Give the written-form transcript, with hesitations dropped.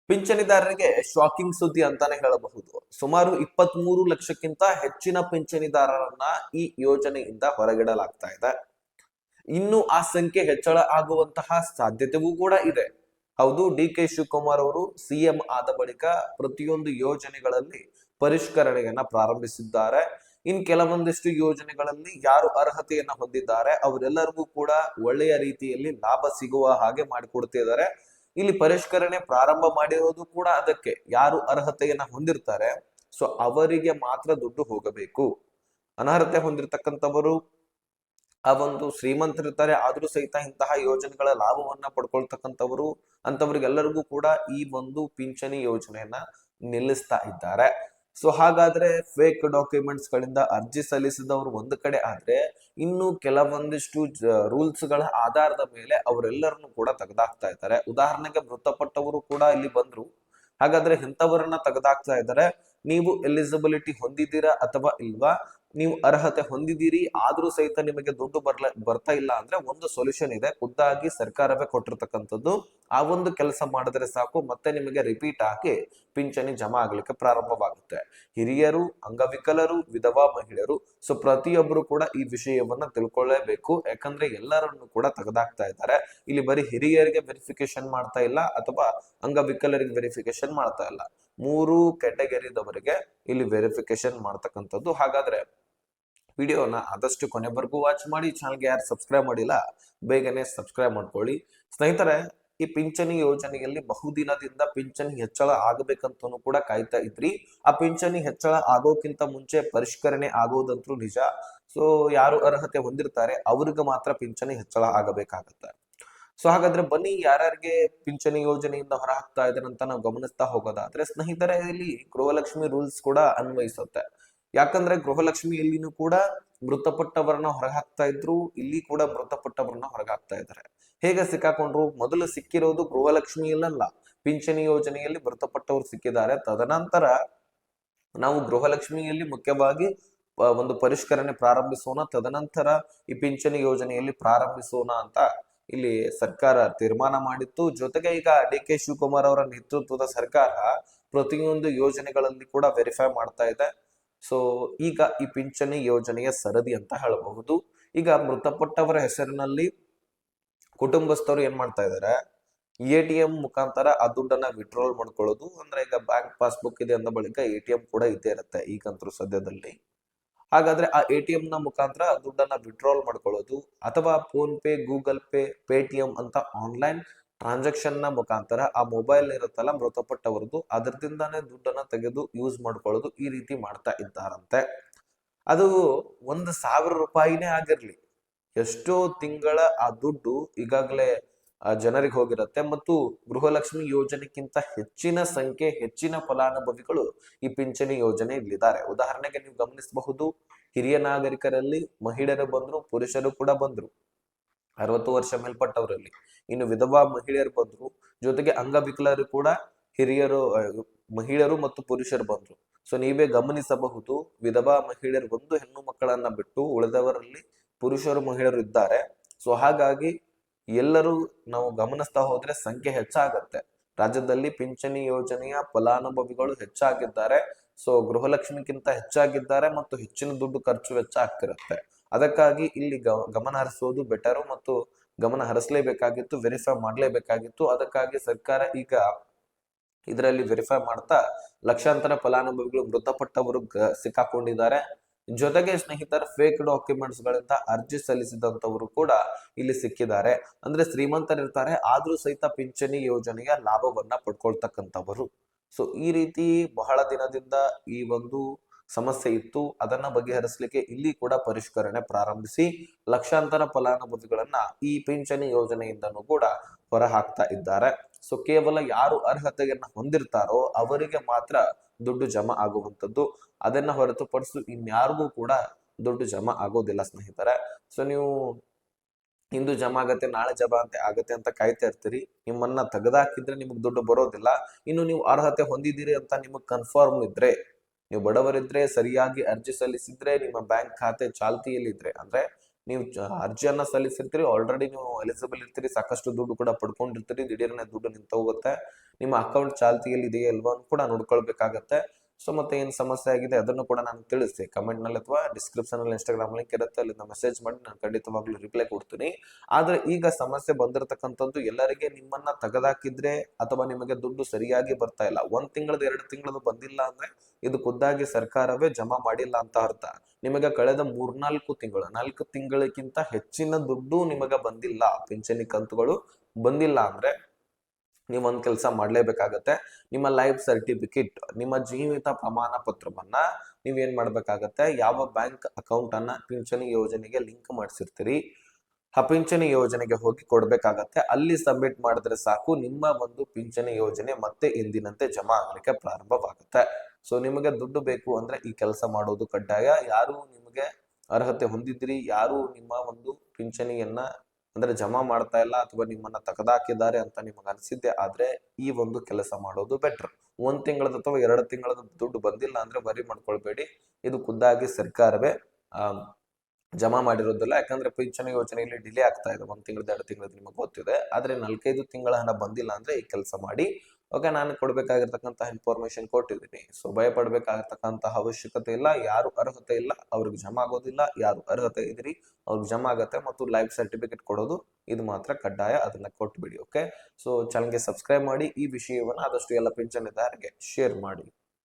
ಪಿಂಚಣಿದಾರರಿಗೆ shocking ಸುದ್ದಿ ಅಂತಾನೆ ಹೇಳಬಹುದು. ಸುಮಾರು 23 ಲಕ್ಷಕ್ಕಿಂತ ಹೆಚ್ಚಿನ ಪಿಂಚಣಿದಾರರನ್ನ ಈ ಯೋಜನೆಯಿಂದ ಹೊರಗಿಡಲಾಗ್ತಾ ಇದೆ. ಇನ್ನು ಆ ಸಂಖ್ಯೆ ಹೆಚ್ಚಳ ಆಗುವಂತಹ ಸಾಧ್ಯತೆಯೂ ಕೂಡ ಇದೆ. ಹೌದು, ಡಿ.ಕೆ. ಶಿವಕುಮಾರ್ ಅವರು ಸಿಎಂ ಆದ ಬಳಿಕ ಪ್ರತಿಯೊಂದು ಯೋಜನೆಗಳಲ್ಲಿ ಪರಿಷ್ಕರಣೆಯನ್ನ ಪ್ರಾರಂಭಿಸಿದ್ದಾರೆ. ಇನ್ ಕೆಲವೊಂದಿಷ್ಟು ಯೋಜನೆಗಳಲ್ಲಿ ಯಾರು ಅರ್ಹತೆಯನ್ನ ಹೊಂದಿದ್ದಾರೆ ಅವರೆಲ್ಲರಿಗೂ ಕೂಡ ಒಳ್ಳೆಯ ರೀತಿಯಲ್ಲಿ ಲಾಭ ಸಿಗುವ ಹಾಗೆ ಮಾಡಿಕೊಡ್ತಿದ್ದಾರೆ. ಇಲ್ಲಿ ಪರಿಷ್ಕರಣೆ ಪ್ರಾರಂಭ ಮಾಡಿರೋದು ಕೂಡ ಅದಕ್ಕೆ, ಯಾರು ಅರ್ಹತೆಯನ್ನ ಹೊಂದಿರ್ತಾರೆ ಸೊ ಅವರಿಗೆ ಮಾತ್ರ ದುಡ್ಡು ಹೋಗಬೇಕು. ಅನರ್ಹತೆ ಹೊಂದಿರತಕ್ಕಂಥವರು ಆ ಒಂದು ಶ್ರೀಮಂತರಿರ್ತಾರೆ ಆದ್ರೂ ಸಹಿತ ಇಂತಹ ಯೋಜನೆಗಳ ಲಾಭವನ್ನ ಪಡ್ಕೊಳ್ತಕ್ಕಂಥವರು ಅಂತವರಿಗೆಲ್ಲರಿಗೂ ಕೂಡ ಈ ಒಂದು ಪಿಂಚಣಿ ಯೋಜನೆಯನ್ನ ನಿಲ್ಲಿಸ್ತಾ ಇದ್ದಾರೆ. ಸೊ ಹಾಗಾದ್ರೆ ಫೇಕ್ ಡಾಕ್ಯುಮೆಂಟ್ಸ್ ಗಳಿಂದ ಅರ್ಜಿ ಸಲ್ಲಿಸಿದವರು ಒಂದು ಕಡೆ ಆದ್ರೆ, ಇನ್ನು ಕೆಲವೊಂದಿಷ್ಟು ರೂಲ್ಸ್ ಗಳ ಆಧಾರದ ಮೇಲೆ ಅವರೆಲ್ಲರನ್ನು ಕೂಡ ತೆಗೆದಾಕ್ತಾ ಇದ್ದಾರೆ. ಉದಾಹರಣೆಗೆ ಮೃತಪಟ್ಟವರು ಕೂಡ ಇಲ್ಲಿ ಬಂದ್ರು. ಹಾಗಾದ್ರೆ ಇಂಥವರನ್ನ ತೆಗೆದಾಕ್ತಾ ಇದ್ದಾರೆ. ನೀವು ಎಲಿಜಿಬಿಲಿಟಿ ಹೊಂದಿದ್ದೀರಾ ಅಥವಾ ಇಲ್ವಾ, ನೀವು ಅರ್ಹತೆ ಹೊಂದಿದ್ದೀರಿ ಆದ್ರೂ ಸಹಿತ ನಿಮಗೆ ದುಡ್ಡು ಬರ್ತಾ ಇಲ್ಲ ಅಂದ್ರೆ ಒಂದು ಸೊಲ್ಯೂಷನ್ ಇದೆ, ಖುದ್ದಾಗಿ ಸರ್ಕಾರವೇ ಕೊಟ್ಟಿರ್ತಕ್ಕಂಥದ್ದು. ಆ ಒಂದು ಕೆಲಸ ಮಾಡಿದ್ರೆ ಸಾಕು, ಮತ್ತೆ ನಿಮಗೆ ರಿಪೀಟ್ ಆಗಿ ಪಿಂಚಣಿ ಜಮಾ ಆಗ್ಲಿಕ್ಕೆ ಪ್ರಾರಂಭವಾಗುತ್ತೆ. ಹಿರಿಯರು, ಅಂಗವಿಕಲರು, ವಿಧವಾ ಮಹಿಳೆಯರು, ಸೊ ಪ್ರತಿಯೊಬ್ಬರು ಕೂಡ ಈ ವಿಷಯವನ್ನ ತಿಳ್ಕೊಳ್ಳೇಬೇಕು. ಯಾಕಂದ್ರೆ ಎಲ್ಲರನ್ನು ಕೂಡ ತೆಗೆದಾಕ್ತಾ ಇದ್ದಾರೆ. ಇಲ್ಲಿ ಬರೀ ಹಿರಿಯರಿಗೆ ವೆರಿಫಿಕೇಶನ್ ಮಾಡ್ತಾ ಇಲ್ಲ ಅಥವಾ ಅಂಗವಿಕಲರಿಗೆ ವೆರಿಫಿಕೇಶನ್ ಮಾಡ್ತಾ ಇಲ್ಲ, 3 ಕ್ಯಾಟಗರಿದವರಿಗೆ ಇಲ್ಲಿ ವೆರಿಫಿಕೇಶನ್ ಮಾಡ್ತಕ್ಕಂಥದ್ದು. ಹಾಗಾದ್ರೆ ವಿಡಿಯೋನ ಆದಷ್ಟು ಕೊನೆವರೆಗೂ ವಾಚ್ ಮಾಡಿ. ಚಾನಲ್ಗೆ ಯಾರು ಸಬ್ಸ್ಕ್ರೈಬ್ ಮಾಡಿಲ್ಲ ಬೇಗನೆ ಸಬ್ಸ್ಕ್ರೈಬ್ ಮಾಡ್ಕೊಳ್ಳಿ. ಸ್ನೇಹಿತರೆ, ಈ ಪಿಂಚಣಿ ಯೋಜನೆಯಲ್ಲಿ ಬಹುದಿನದಿಂದ ಪಿಂಚಣಿ ಹೆಚ್ಚಳ ಆಗಬೇಕಂತನೂ ಕೂಡ ಕಾಯ್ತಾ ಇದ್ರಿ. ಆ ಪಿಂಚಣಿ ಹೆಚ್ಚಳ ಆಗೋಕ್ಕಿಂತ ಮುಂಚೆ ಪರಿಷ್ಕರಣೆ ಆಗೋದಂತೂ ನಿಜ. ಸೊ ಯಾರು ಅರ್ಹತೆ ಹೊಂದಿರ್ತಾರೆ ಅವ್ರಿಗೆ ಮಾತ್ರ ಪಿಂಚಣಿ ಹೆಚ್ಚಳ ಆಗಬೇಕಾಗತ್ತೆ. ಸೊ ಹಾಗಾದ್ರೆ ಬನ್ನಿ, ಯಾರ್ಯಾರಿಗೆ ಪಿಂಚಣಿ ಯೋಜನೆಯಿಂದ ಹೊರ ಹಾಕ್ತಾ ಇದ್ದಾರೆ ಅಂತ ನಾವು ಗಮನಿಸ್ತಾ ಹೋಗೋದಾದ್ರೆ, ಸ್ನೇಹಿತರೆ ಇಲ್ಲಿ ಗೃಹಲಕ್ಷ್ಮಿ ರೂಲ್ಸ್ ಕೂಡ ಅನ್ವಯಿಸುತ್ತೆ. ಯಾಕಂದ್ರೆ ಗೃಹಲಕ್ಷ್ಮಿಯಲ್ಲಿನೂ ಕೂಡ ಮೃತಪಟ್ಟವರನ್ನ ಹೊರಗಾಕ್ತಾ ಇದ್ರು, ಇಲ್ಲಿ ಕೂಡ ಮೃತಪಟ್ಟವರನ್ನ ಹೊರಗಾಕ್ತಾ ಇದ್ದಾರೆ. ಹೇಗೆ ಸಿಕ್ಕಾಕೊಂಡ್ರು? ಮೊದಲು ಸಿಕ್ಕಿರೋದು ಗೃಹಲಕ್ಷ್ಮಿಯಲ್ಲ, ಪಿಂಚಣಿ ಯೋಜನೆಯಲ್ಲಿ ಮೃತಪಟ್ಟವರು ಸಿಕ್ಕಿದ್ದಾರೆ. ತದನಂತರ ನಾವು ಗೃಹಲಕ್ಷ್ಮಿಯಲ್ಲಿ ಮುಖ್ಯವಾಗಿ ಒಂದು ಪರಿಷ್ಕರಣೆ ಪ್ರಾರಂಭಿಸೋಣ, ತದನಂತರ ಈ ಪಿಂಚಣಿ ಯೋಜನೆಯಲ್ಲಿ ಪ್ರಾರಂಭಿಸೋಣ ಅಂತ ಇಲ್ಲಿ ಸರ್ಕಾರ ತೀರ್ಮಾನ ಮಾಡಿತ್ತು. ಜೊತೆಗೆ ಈಗ ಡಿ.ಕೆ. ಶಿವಕುಮಾರ್ ಅವರ ನೇತೃತ್ವದ ಸರ್ಕಾರ ಪ್ರತಿಯೊಂದು ಯೋಜನೆಗಳಲ್ಲಿ ಕೂಡ ವೆರಿಫೈ ಮಾಡ್ತಾ ಇದೆ. ಸೊ ಈಗ ಈ ಪಿಂಚಣಿ ಯೋಜನೆಯ ಸರದಿ ಅಂತ ಹೇಳಬಹುದು. ಈಗ ಮೃತಪಟ್ಟವರ ಹೆಸರಿನಲ್ಲಿ ಕುಟುಂಬಸ್ಥರು ಏನ್ ಮಾಡ್ತಾ ಇದಾರೆ, ಎ.ಟಿ.ಎಂ ಮುಖಾಂತರ ಆ ದುಡ್ಡನ್ನ ವಿಡ್ರಾಲ್ ಮಾಡ್ಕೊಳ್ಳೋದು. ಅಂದ್ರೆ ಈಗ ಬ್ಯಾಂಕ್ ಪಾಸ್ಬುಕ್ ಇದೆ ಅಂದ ಬಳಿಕ ಎ.ಟಿ.ಎಂ ಕೂಡ ಇದ್ದೇ ಇರುತ್ತೆ ಈಗಂತೂ ಸದ್ಯದಲ್ಲಿ. ಹಾಗಾದ್ರೆ ಆ ಎ.ಟಿ.ಎಂ ನ ಮುಖಾಂತರ ದುಡ್ಡನ್ನ ವಿಡ್ರಾಲ್ ಮಾಡ್ಕೊಳ್ಳೋದು, ಅಥವಾ phone pay, Google pay, Paytm ಅಂತ ಆನ್ಲೈನ್ ಟ್ರಾನ್ಸಾಕ್ಷನ್ ನ ಮುಖಾಂತರ ಆ ಮೊಬೈಲ್ ಇರುತ್ತಲ್ಲ ಮೃತಪಟ್ಟವರದು, ಅದರದಿಂದಾನೇ ದುಡ್ಡನ್ನ ತೆಗೆದು ಯೂಸ್ ಮಾಡ್ಕೊಳ್ಳೋದು, ಈ ರೀತಿ ಮಾಡ್ತಾ ಇದ್ದಾರಂತೆ. ಅದು 1,000 ರೂಪಾಯಿನೇ ಆಗಿರ್ಲಿ, ಎಷ್ಟೋ ತಿಂಗಳ ಆ ದುಡ್ಡು ಈಗಾಗಲೇ ಜನರಿಗೆ ಹೋಗಿರುತ್ತೆ. ಮತ್ತು ಗೃಹಲಕ್ಷ್ಮಿ ಯೋಜನೆಗಿಂತ ಹೆಚ್ಚಿನ ಸಂಖ್ಯೆ, ಹೆಚ್ಚಿನ ಫಲಾನುಭವಿಗಳು ಈ ಪಿಂಚಣಿ ಯೋಜನೆಯಲ್ಲಿದ್ದಾರೆ. ಉದಾಹರಣೆಗೆ ನೀವು ಗಮನಿಸಬಹುದು, ಹಿರಿಯ ನಾಗರಿಕರಲ್ಲಿ ಮಹಿಳೆಯರು ಬಂದ್ರು, ಪುರುಷರು ಕೂಡ ಬಂದ್ರು 60 ವರ್ಷ ಮೇಲ್ಪಟ್ಟವರಲ್ಲಿ. ಇನ್ನು ವಿಧವಾ ಮಹಿಳೆಯರು ಬಂದ್ರು, ಜೊತೆಗೆ ಅಂಗವಿಕಲರು ಕೂಡ ಹಿರಿಯರು, ಮಹಿಳೆಯರು ಮತ್ತು ಪುರುಷರು ಬಂದ್ರು. ಸೊ ನೀವೇ ಗಮನಿಸಬಹುದು, ವಿಧವಾ ಮಹಿಳೆಯರು ಒಂದು ಹೆಣ್ಣು ಮಕ್ಕಳನ್ನ ಬಿಟ್ಟು ಉಳಿದವರಲ್ಲಿ ಪುರುಷರು, ಮಹಿಳೆಯರು ಇದ್ದಾರೆ. ಸೊ ಹಾಗಾಗಿ ಎಲ್ಲರೂ ನಾವು ಗಮನಿಸ್ತಾ ಹೋದ್ರೆ ಸಂಖ್ಯೆ ಹೆಚ್ಚಾಗತ್ತೆ. ರಾಜ್ಯದಲ್ಲಿ ಪಿಂಚಣಿ ಯೋಜನೆಯ ಫಲಾನುಭವಿಗಳು ಹೆಚ್ಚಾಗಿದ್ದಾರೆ. ಸೊ ಗೃಹಲಕ್ಷ್ಮಿಗಿಂತ ಹೆಚ್ಚಾಗಿದ್ದಾರೆ ಮತ್ತು ಹೆಚ್ಚಿನ ದುಡ್ಡು ಖರ್ಚು ವೆಚ್ಚ ಆಗ್ತಿರುತ್ತೆ. ಅದಕ್ಕಾಗಿ ಇಲ್ಲಿ ಗಮನ ಹರಿಸೋದು ಬೆಟರು, ಮತ್ತು ಗಮನ ಹರಿಸಲೇಬೇಕಾಗಿತ್ತು, ವೆರಿಫೈ ಮಾಡಲೇಬೇಕಾಗಿತ್ತು. ಅದಕ್ಕಾಗಿ ಸರ್ಕಾರ ಈಗ ಇದರಲ್ಲಿ ವೆರಿಫೈ ಮಾಡ್ತಾ ಲಕ್ಷಾಂತರ ಫಲಾನುಭವಿಗಳು ಮೃತಪಟ್ಟವರು ಸಿಕ್ಕಾಕೊಂಡಿದ್ದಾರೆ. ಜೊತೆಗೆ ಸ್ನೇಹಿತರ ಫೇಕ್ ಡಾಕ್ಯುಮೆಂಟ್ಸ್ ಗಳಿಂದ ಅರ್ಜಿ ಸಲ್ಲಿಸಿದಂತವರು ಕೂಡ ಇಲ್ಲಿ ಸಿಕ್ಕಿದ್ದಾರೆ. ಅಂದ್ರೆ ಶ್ರೀಮಂತರಿರ್ತಾರೆ ಆದ್ರೂ ಸಹಿತ ಪಿಂಚಣಿ ಯೋಜನೆಯ ಲಾಭವನ್ನ ಪಡ್ಕೊಳ್ತಕ್ಕಂಥವರು. ಸೊ ಈ ರೀತಿ ಬಹಳ ದಿನದಿಂದ ಈ ಒಂದು ಸಮಸ್ಯೆ ಇತ್ತು. ಅದನ್ನ ಬಗೆಹರಿಸಲಿಕ್ಕೆ ಇಲ್ಲಿ ಕೂಡ ಪರಿಷ್ಕರಣೆ ಪ್ರಾರಂಭಿಸಿ ಲಕ್ಷಾಂತರ ಫಲಾನುಭವಿಗಳನ್ನ ಈ ಪಿಂಚಣಿ ಯೋಜನೆಯಿಂದನೂ ಕೂಡ ಹೊರ ಹಾಕ್ತಾ ಇದ್ದಾರೆ. ಸೊ ಕೇವಲ ಯಾರು ಅರ್ಹತೆಯನ್ನ ಹೊಂದಿರ್ತಾರೋ ಅವರಿಗೆ ಮಾತ್ರ ದುಡ್ಡು ಜಮಾ ಆಗುವಂತದ್ದು. ಅದನ್ನ ಹೊರತುಪಡಿಸಿ ಇನ್ಯಾರಿಗೂ ಕೂಡ ದುಡ್ಡು ಜಮಾ ಆಗೋದಿಲ್ಲ ಸ್ನೇಹಿತರೆ. ಸೊ ನೀವು ಇಂದು ಜಮಾ ಆಗತ್ತೆ, ನಾಳೆ ಜಮಾ ಆಗತ್ತೆ ಅಂತ ಕಾಯ್ತಾ ಇರ್ತೀರಿ. ನಿಮ್ಮನ್ನ ತೆಗೆದಾಕಿದ್ರೆ ನಿಮಗ್ ದುಡ್ಡು ಬರೋದಿಲ್ಲ. ಇನ್ನು ನೀವು ಅರ್ಹತೆ ಹೊಂದಿದ್ದೀರಿ ಅಂತ ನಿಮಗ್ ಕನ್ಫರ್ಮ್ ಇದ್ರೆ, ನೀವು ಬಡವರಿದ್ರೆ, ಸರಿಯಾಗಿ ಅರ್ಜಿ ಸಲ್ಲಿಸಿದ್ರೆ, ನಿಮ್ಮ ಬ್ಯಾಂಕ್ ಖಾತೆ ಚಾಲ್ತಿಯಲ್ಲಿದ್ರೆ, ಅಂದ್ರೆ ನೀವು ಅರ್ಜಿಯನ್ನ ಸಲ್ಲಿಸಿರ್ತೀರಿ, ಆಲ್ರೆಡಿ ನೀವು ಎಲಿಜಿಬಲ್ ಇರ್ತೀರಿ, ಸಾಕಷ್ಟು ದುಡ್ಡು ಕೂಡ ಪಡ್ಕೊಂಡಿರ್ತೀರಿ, ದಿಢೀರ್ನೆ ದುಡ್ಡು ನಿಂತು ಹೋಗುತ್ತೆ, ನಿಮ್ಮ ಅಕೌಂಟ್ ಚಾಲ್ತಿಯಲ್ಲಿ ಇದೆಯಾ ಇಲ್ವಾ ಅಂತ ಕೂಡ ನೋಡ್ಕೊಳ್ಬೇಕಾಗತ್ತೆ. ಸೊ ಮತ್ತೆ ಏನ್ ಸಮಸ್ಯೆ ಆಗಿದೆ ಅದನ್ನು ಕೂಡ ನಾನು ತಿಳಿಸಿ ಕಮೆಂಟ್ ನಲ್ಲಿ ಅಥವಾ ಡಿಸ್ಕ್ರಿಪ್ಷನ್ ಅಲ್ಲಿ ಇನ್ಸ್ಟಾಗ್ರಾಮ್ ಲಿಂಕ್ ಇರುತ್ತೆ, ಅಲ್ಲಿಂದ ಮೆಸೇಜ್ ಮಾಡಿ ನಾನು ಖಂಡಿತವಾಗ್ಲೂ ರಿಪ್ಲೈ ಕೊಡ್ತೀನಿ. ಆದ್ರೆ ಈಗ ಸಮಸ್ಯೆ ಬಂದಿರತಕ್ಕಂಥದ್ದು ಎಲ್ಲರಿಗೆ ನಿಮ್ಮನ್ನ ತೆಗೆದಾಕಿದ್ರೆ ಅಥವಾ ನಿಮಗೆ ದುಡ್ಡು ಸರಿಯಾಗಿ ಬರ್ತಾ ಇಲ್ಲ, 1 ತಿಂಗಳದ 2 ತಿಂಗಳದ ಬಂದಿಲ್ಲ ಅಂದ್ರೆ ಇದು ಖುದ್ದಾಗಿ ಸರ್ಕಾರವೇ ಜಮಾ ಮಾಡಿಲ್ಲ ಅಂತ ಅರ್ಥ. ನಿಮಗೆ ಕಳೆದ 3-4 ತಿಂಗಳು 4 ತಿಂಗಳಿಗಿಂತ ಹೆಚ್ಚಿನ ದುಡ್ಡು ನಿಮಗೆ ಬಂದಿಲ್ಲ, ಪಿಂಚಣಿ ಕಂತುಗಳು ಬಂದಿಲ್ಲ ಅಂದ್ರೆ ನೀವೊಂದ್ ಕೆಲಸ ಮಾಡ್ಲೇಬೇಕಾಗತ್ತೆ. ನಿಮ್ಮ ಲೈಫ್ ಸರ್ಟಿಫಿಕೇಟ್, ನಿಮ್ಮ ಜೀವಿತ ಪ್ರಮಾಣ ಪತ್ರವನ್ನ ನೀವೇನ್ ಮಾಡ್ಬೇಕಾಗತ್ತೆ, ಯಾವ ಬ್ಯಾಂಕ್ ಅಕೌಂಟ್ ಅನ್ನ ಪಿಂಚಣಿ ಯೋಜನೆಗೆ ಲಿಂಕ್ ಮಾಡಿಸಿರ್ತೀರಿ ಆ ಪಿಂಚಣಿ ಯೋಜನೆಗೆ ಹೋಗಿ ಕೊಡ್ಬೇಕಾಗತ್ತೆ. ಅಲ್ಲಿ ಸಬ್ಮಿಟ್ ಮಾಡಿದ್ರೆ ಸಾಕು, ನಿಮ್ಮ ಒಂದು ಪಿಂಚಣಿ ಯೋಜನೆ ಮತ್ತೆ ಎಂದಿನಂತೆ ಜಮಾ ಆಗ್ಲಿಕ್ಕೆ ಪ್ರಾರಂಭವಾಗುತ್ತೆ. ಸೊ ನಿಮಗೆ ದುಡ್ಡು ಬೇಕು ಅಂದ್ರೆ ಈ ಕೆಲಸ ಮಾಡೋದು ಕಡ್ಡಾಯ. ಯಾರು ನಿಮಗೆ ಅರ್ಹತೆ ಹೊಂದಿದ್ರಿ, ಯಾರು ನಿಮ್ಮ ಒಂದು ಪಿಂಚಣಿಯನ್ನ ಅಂದ್ರೆ ಜಮಾ ಮಾಡ್ತಾ ಇಲ್ಲ ಅಥವಾ ನಿಮ್ಮನ್ನ ತೆಗೆದಾಕಿದ್ದಾರೆ ಅಂತ ನಿಮಗೆ ಅನ್ಸಿದ್ದೆ ಆದ್ರೆ ಈ ಒಂದು ಕೆಲಸ ಮಾಡೋದು ಬೆಟರ್. 1 ತಿಂಗಳದ ಅಥವಾ 2 ತಿಂಗಳದ ದುಡ್ಡು ಬಂದಿಲ್ಲ ಅಂದ್ರೆ ವರಿ ಮಾಡ್ಕೊಳ್ಬೇಡಿ, ಇದು ಖುದ್ದಾಗಿ ಸರ್ಕಾರವೇ ಜಮಾ ಮಾಡಿರೋದಿಲ್ಲ. ಯಾಕಂದ್ರೆ ಪಿಂಚಣಿ ಯೋಜನೆಯಲ್ಲಿ ಡಿಲೇ ಆಗ್ತಾ ಇದೆ, 1 ತಿಂಗಳದ 2 ತಿಂಗಳದ ನಿಮಗೆ ಗೊತ್ತಿದೆ. ಆದ್ರೆ 4-5 ತಿಂಗಳ ಹಣ ಬಂದಿಲ್ಲ ಅಂದ್ರೆ ಈ ಕೆಲಸ ಮಾಡಿ. ಓಕೆ, ನಾನು ಕೊಡ್ಬೇಕಾಗಿರ್ತಕ್ಕಂತಹ ಇನ್ಫಾರ್ಮೇಶನ್ ಕೊಟ್ಟಿದ್ದೀನಿ. ಸೊ ಭಯ ಪಡ್ಬೇಕಾಗಿರ್ತಕ್ಕಂತಹ ಅವಶ್ಯಕತೆ ಇಲ್ಲ. ಯಾರು ಅರ್ಹತೆ ಇಲ್ಲ ಅವ್ರಿಗೆ ಜಮಾ ಆಗೋದಿಲ್ಲ, ಯಾರು ಅರ್ಹತೆ ಇದ್ರಿ ಅವ್ರಿಗೆ ಜಮಾ ಆಗತ್ತೆ. ಮತ್ತು ಲೈಫ್ ಸರ್ಟಿಫಿಕೇಟ್ ಕೊಡೋದು ಇದು ಮಾತ್ರ ಕಡ್ಡಾಯ, ಅದನ್ನ ಕೊಟ್ಬಿಡಿ. ಓಕೆ, ಸೊ ಚಾನಲ್ಗೆ ಸಬ್ಸ್ಕ್ರೈಬ್ ಮಾಡಿ, ಈ ವಿಷಯವನ್ನ ಆದಷ್ಟು ಎಲ್ಲ ಪಿಂಚಣಿದಾರರಿಗೆ ಶೇರ್ ಮಾಡಿ.